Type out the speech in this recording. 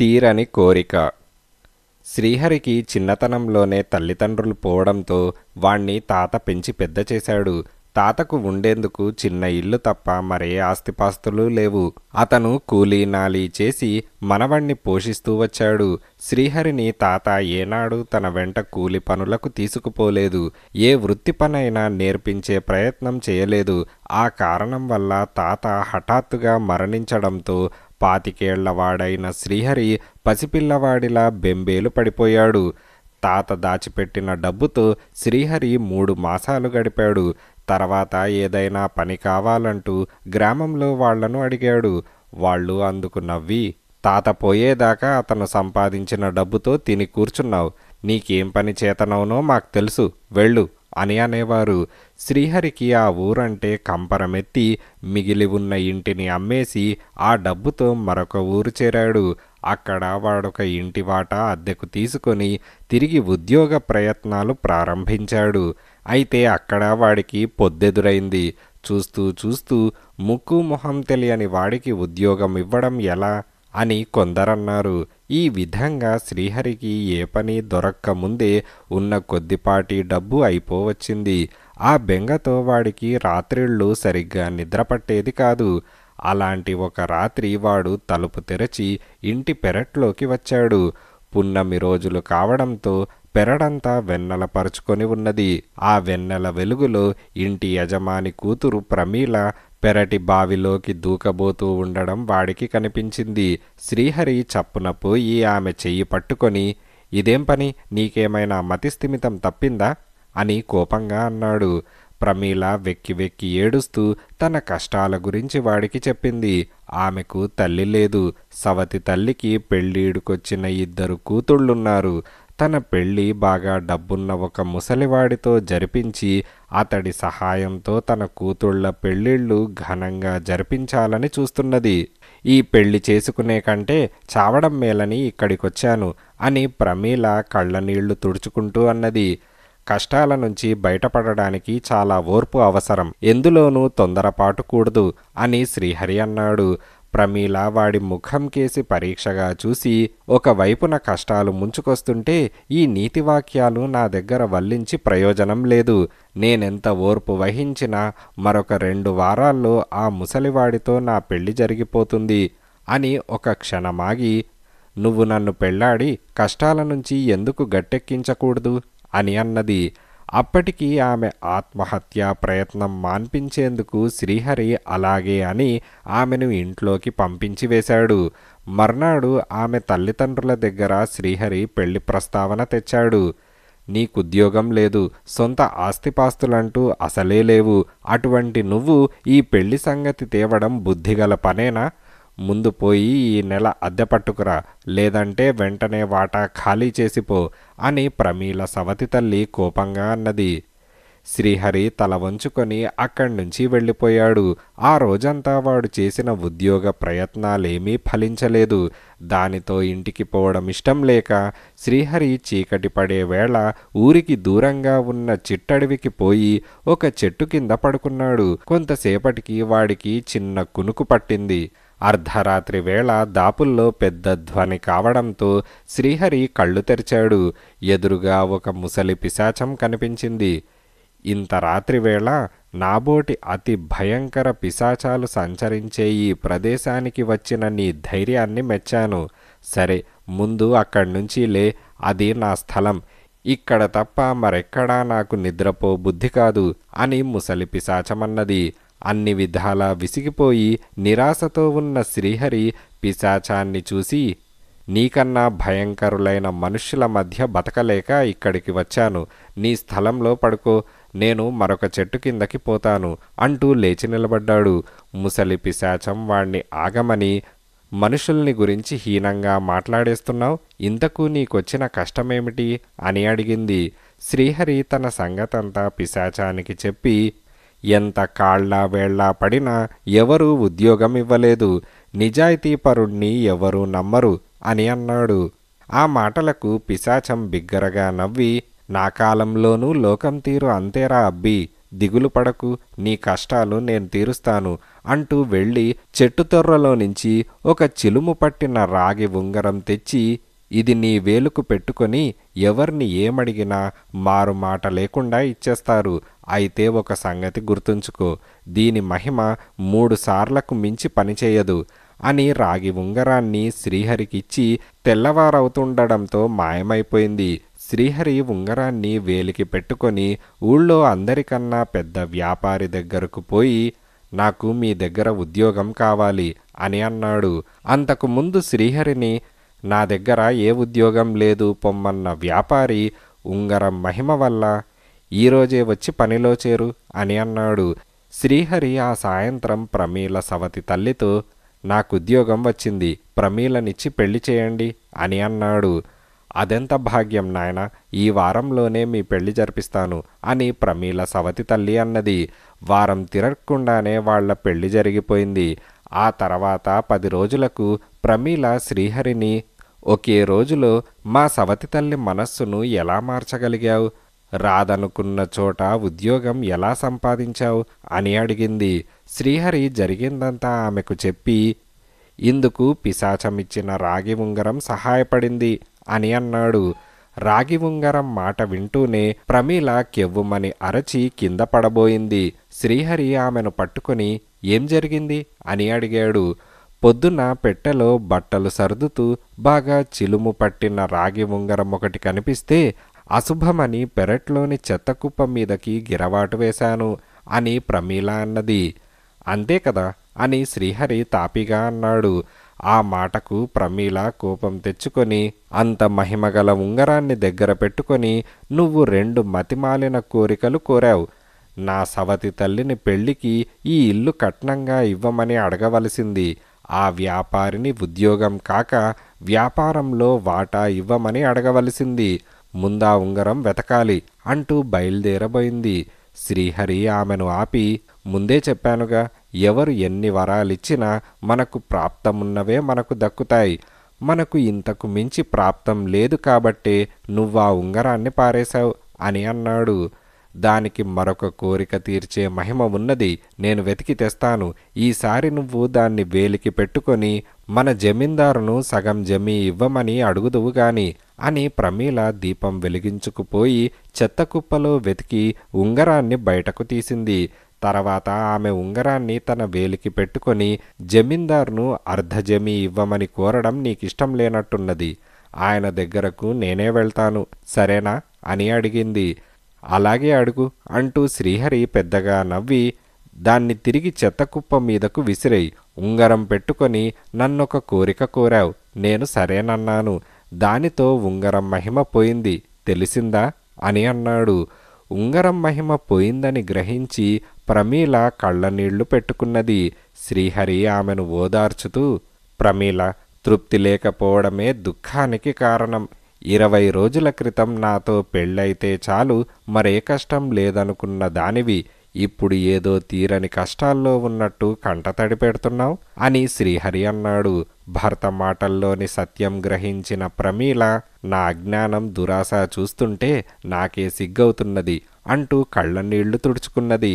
తీరని కోరిక. శ్రీహరికి చిన్నతనంలోనే తల్లిదండ్రులు పోవడంతో వాణ్ణి తాత పెంచి పెద్ద చేశాడు. తాతకు ఉండేందుకు చిన్న ఇల్లు తప్ప మరే ఆస్తిపాస్తులు లేవు. అతను కూలీ నాలీ చేసి మనవణ్ణి పోషిస్తూ వచ్చాడు. శ్రీహరిని తాత ఏనాడు తన వెంట కూలి పనులకు తీసుకుపోలేదు. ఏ వృత్తి పనైనా నేర్పించే ప్రయత్నం చేయలేదు. ఆ కారణం వల్ల తాత హఠాత్తుగా మరణించడంతో 25 ఏళ్లవాడైన శ్రీహరి పసిపిల్లవాడిలా బెంబేలు పడిపోయాడు. తాత దాచిపెట్టిన డబ్బుతో శ్రీహరి 3 మాసాలు గడిపాడు. తర్వాత ఏదైనా పని కావాలంటూ గ్రామంలో వాళ్లను అడిగాడు. వాళ్ళు అందుకు నవ్వి, తాత పోయేదాకా అతను సంపాదించిన డబ్బుతో తిని కూర్చున్నావు. నీకేం పని చేతనవునో మాకు తెలుసు, వెళ్ళు అని అనేవారు. శ్రీహరికి ఆ ఊరంటే కంపరమెత్తి మిగిలి ఉన్న ఇంటిని అమ్మేసి ఆ డబ్బుతో మరొక ఊరు చేరాడు. అక్కడ వాడొక ఇంటి వాటా అద్దెకు తీసుకొని తిరిగి ఉద్యోగ ప్రయత్నాలు ప్రారంభించాడు. అయితే అక్కడ వాడికి పొద్దెదురైంది. చూస్తూ చూస్తూ ముక్కు మొహం తెలియని వాడికి ఉద్యోగం ఇవ్వడం ఎలా అని కొందరన్నారు. ఈ విధంగా శ్రీహరికి ఏ పని దొరక్క ముందే ఉన్న కొద్దిపాటి డబ్బు అయిపోవచ్చింది. ఆ బెంగతో వాడికి రాత్రిళ్ళు సరిగ్గా నిద్రపట్టేది కాదు. అలాంటి ఒక రాత్రి వాడు తలుపు తెరచి ఇంటి పెరట్లోకి వచ్చాడు. పున్నమి రోజులు కావడంతో పెరడంతా వెన్నెల పరుచుకొని ఉన్నది. ఆ వెన్నెల వెలుగులో ఇంటి యజమాని కూతురు ప్రమీల పెరటి బావిలోకి దూకబోతూ ఉండడం వాడికి కనిపించింది. శ్రీహరి చప్పున పోయి ఆమె చెయ్యి పట్టుకొని, ఇదేం పని, నీకేమైనా మతిస్థిమితం తప్పిందా అని కోపంగా అన్నాడు. ప్రమీల వెక్కి వెక్కి ఏడుస్తూ తన కష్టాల గురించి వాడికి చెప్పింది. ఆమెకు తల్లి లేదు. సవతి తల్లికి పెళ్ళీడుకొచ్చిన 2 కూతుళ్ళున్నారు. తన పెళ్ళి బాగా డబ్బున్న ఒక ముసలివాడితో జరిపించి అతడి సహాయంతో తన కూతుళ్ళ పెళ్ళిళ్ళు ఘనంగా జరిపించాలని చూస్తున్నది. ఈ పెళ్లి చేసుకునే కంటే చావడం మేలని ఇక్కడికొచ్చాను అని ప్రమీల కళ్ళనీళ్లు తుడుచుకుంటూ అన్నది. కష్టాల నుంచి బయటపడడానికి చాలా ఓర్పు అవసరం, ఎందులోనూ తొందరపాటు కూడదు అని శ్రీహరి అన్నాడు. ప్రమీల వాడి ముఖం కేసి పరీక్షగా చూసి, ఒకవైపున కష్టాలు ముంచుకొస్తుంటే ఈ నీతివాక్యాలు నా దగ్గర వల్లించి ప్రయోజనం లేదు. నేనెంత ఓర్పు వహించినా మరొక 2 వారాల్లో ఆ ముసలివాడితో నా పెళ్లి జరిగిపోతుంది అని ఒక క్షణమాగి, నువ్వు నన్ను పెళ్లాడి కష్టాల నుంచి ఎందుకు గట్టెక్కించకూడదు అని అన్నది. అప్పటికి ఆమె ఆత్మహత్యా ప్రయత్నం మాన్పించేందుకు శ్రీహరి అలాగే అని ఆమెను ఇంట్లోకి పంపించి వేశాడు. మర్నాడు ఆమె తల్లిదండ్రుల దగ్గర శ్రీహరి పెళ్లి ప్రస్తావన తెచ్చాడు. నీకుద్యోగం లేదు, సొంత ఆస్తిపాస్తులంటూ అసలే లేవు. అటువంటి నువ్వు ఈ పెళ్లి సంగతి తేవడం బుద్ధిగల పనేనా? ముందు పోయి ఈ నెల అద్దె పట్టుకురా, లేదంటే వెంటనే వాటా ఖాళీ చేసిపో అని ప్రమీల సవతి తల్లి కోపంగా అన్నది. శ్రీహరి తల వంచుకొని అక్కడి నుంచి వెళ్ళిపోయాడు. ఆ రోజంతా వాడు చేసిన ఉద్యోగ ప్రయత్నాలేమీ ఫలించలేదు. దానితో ఇంటికి పోవడం ఇష్టం లేక శ్రీహరి చీకటి పడే వేళ ఊరికి దూరంగా ఉన్న చిట్టడవికి పోయి ఒక చెట్టు కింద పడుకున్నాడు. కొంతసేపటికి వాడికి చిన్న కునుకు పట్టింది. అర్ధరాత్రి వేళ దాపుల్లో పెద్ద ధ్వని కావడంతో శ్రీహరి కళ్ళు తెరిచాడు. ఎదురుగా ఒక ముసలి పిశాచం కనిపించింది. ఇంత రాత్రివేళ నాబోటి అతి భయంకర పిశాచాలు సంచరించే ఈ ప్రదేశానికి వచ్చిన నీ ధైర్యాన్ని మెచ్చాను. సరే, ముందు అక్కడి నుంచి లే, అది నా స్థలం. ఇక్కడ తప్ప మరెక్కడా నాకు నిద్రపో బుద్ధి కాదు అని ముసలి పిశాచమన్నది. అన్ని విధాలా విసిగిపోయి నిరాశతో ఉన్న శ్రీహరి పిశాచాన్ని చూసి, నీకన్నా భయంకరులైన మనుష్యుల మధ్య బతకలేక ఇక్కడికి వచ్చాను. నీ స్థలంలో పడుకో, నేను మరొక చెట్టు కిందకి పోతాను అంటూ లేచి నిలబడ్డాడు. ముసలి పిశాచం వాణ్ణి ఆగమని, మనుషుల్ని గురించి హీనంగా మాట్లాడేస్తున్నావు, ఇంతకు నీకొచ్చిన కష్టమేమిటి అని అడిగింది. శ్రీహరి తన సంగతంతా పిశాచానికి చెప్పి, ఎంత కాళ్ళ వేళ్ళ పడినా ఎవరూ ఉద్యోగం ఇవ్వలేదు, నిజాయితీపరుణ్ణి ఎవరూ నమ్మరు అని అన్నాడు. ఆ మాటలకు పిశాచం బిగ్గరగా నవ్వి, నా కాలంలోనూ లోకం తీరు అంతేరా అబ్బి, దిగులు పడకు, నీ కష్టాలు నేను తీరుస్తాను అంటూ వెళ్ళి చెట్టు తొర్రలో నుంచి ఒక చిలుము పట్టిన రాగి ఉంగరం తెచ్చి, ఇది నీ వేలుకు పెట్టుకొని ఎవర్ని ఏమడిగినా మారు మాట లేకుండా ఇచ్చేస్తారు. అయితే ఒక సంగతి గుర్తుంచుకో, దీని మహిమ 3 సార్లకు మించి పనిచేయదు అని రాగి ఉంగరాన్ని శ్రీహరికిచ్చి తెల్లవారవుతుండడంతో మాయమైపోయింది. శ్రీహరి ఉంగరాన్ని వేలికి పెట్టుకొని ఊళ్ళో అందరికన్నా పెద్ద వ్యాపారి దగ్గరకు పోయి, నాకు మీ దగ్గర ఉద్యోగం కావాలి అని అన్నాడు. అంతకుముందు శ్రీహరిని నా దగ్గర ఏ ఉద్యోగం లేదు పొమ్మన్న వ్యాపారి ఉంగరం మహిమ వల్ల ఈరోజే వచ్చి పనిలో చేరు అని అన్నాడు. శ్రీహరి ఆ సాయంత్రం ప్రమీల సవతి తల్లితో, నాకుద్యోగం వచ్చింది, ప్రమీలనిచ్చి పెళ్లి చేయండి అని అన్నాడు. అదెంత భాగ్యం నాయనా, ఈ వారంలోనే మీ పెళ్లి జరిపిస్తాను అని ప్రమీల సవతి తల్లి అన్నది. వారం తిరగకుండానే వాళ్ల పెళ్లి జరిగిపోయింది. ఆ తర్వాత 10 రోజులకు ప్రమీల శ్రీహరిని, ఒకే రోజులో మా సవతి తల్లి మనస్సును ఎలా మార్చగలిగావు, రాదనుకున్న చోట ఉద్యోగం ఎలా సంపాదించావు అని అడిగింది. శ్రీహరి జరిగిందంతా ఆమెకు చెప్పి, ఇందుకు పిశాచమిచ్చిన రాగి ఉంగరం సహాయపడింది అని అన్నాడు. రాగి ఉంగరం మాట వింటూనే ప్రమీల కెవ్వుమని అరచి కింద పడబోయింది. శ్రీహరి ఆమెను పట్టుకొని, ఏం జరిగింది అని అడిగాడు. పొద్దున పెట్టెలో బట్టలు సర్దుతూ బాగా చిలుము పట్టిన రాగి ఉంగరం ఒకటి కనిపిస్తే అశుభమని పెరట్లోని చెత్తకుప్ప మీదకి గిరవాటు వేశాను అని ప్రమీల అన్నది. అంతే కదా అని శ్రీహరి తాపిగా అన్నాడు. ఆ మాటకు ప్రమీల కోపం తెచ్చుకొని, అంత మహిమగల ఉంగరాన్ని దగ్గర పెట్టుకొని నువ్వు 2 మతిమాలిన కోరికలు కోరావు. నా సవతి తల్లిని పెళ్లికి ఈ ఇల్లు కట్నంగా ఇవ్వమని అడగవలసింది, ఆ వ్యాపారిని ఉద్యోగం కాక వ్యాపారంలో వాటా ఇవ్వమని అడగవలసింది, ముందా ఉంగరం వెతకాలి అంటూ బయలుదేరబోయింది. శ్రీహరి ఆమెను ఆపి, ముందే చెప్పానుగా, ఎవరు ఎన్ని వరాలిచ్చినా మనకు ప్రాప్తమున్నవే మనకు దక్కుతాయి. మనకు ఇంతకు మించి ప్రాప్తం లేదు కాబట్టే నువ్వా ఉంగరాన్ని పారేశావు అని అన్నాడు. దానికి మరొక కోరిక తీర్చే మహిమ ఉన్నది, నేను వెతికి తెస్తాను. ఈసారి నువ్వు దాన్ని వేలికి పెట్టుకొని మన జమీందారును సగం జమీ ఇవ్వమని అడుగుదువు గాని అని ప్రమీల దీపం వెలిగించుకుపోయి చెత్తకుప్పలో వెతికి ఉంగరాన్ని బయటకు తీసింది. తర్వాత ఆమె ఉంగరాన్ని తన వేలికి పెట్టుకొని, జమీందారును అర్ధ జమీ ఇవ్వమని కోరడం నీకిష్టం లేనట్టున్నది, ఆయన దగ్గరకు నేనే వెళ్తాను, సరేనా అని అడిగింది. అలాగే అడుగు అంటూ శ్రీహరి పెద్దగా నవ్వి, దాన్ని తిరిగి చెత్తకుప్ప మీదకు విసిరేయి. ఉంగరం పెట్టుకొని నన్నొక కోరిక కోరావు, నేను సరేనన్నాను, దానితో ఉంగరం మహిమ పోయింది, తెలిసిందా అని అన్నాడు. ఉంగరం మహిమ పోయిందని గ్రహించి ప్రమీల కళ్ళనీళ్లు పెట్టుకున్నది. శ్రీహరి ఆమెను ఓదార్చుతూ, ప్రమీల, తృప్తి లేకపోవడమే దుఃఖానికి కారణం. 20 రోజుల క్రితం నాతో పెళ్ళైతే చాలు, మరే కష్టం లేదనుకున్న దానివి, ఇప్పుడు ఏదో తీరని కష్టాల్లో ఉన్నట్టు కంటతడి పెడుతున్నావు అని శ్రీహరి అన్నాడు. భర్త మాటల్లోని సత్యం గ్రహించిన ప్రమీల, నా అజ్ఞానం దురాశ చూస్తుంటే నాకే సిగ్గవుతున్నది అంటూ కళ్ళనీళ్లు తుడుచుకున్నది.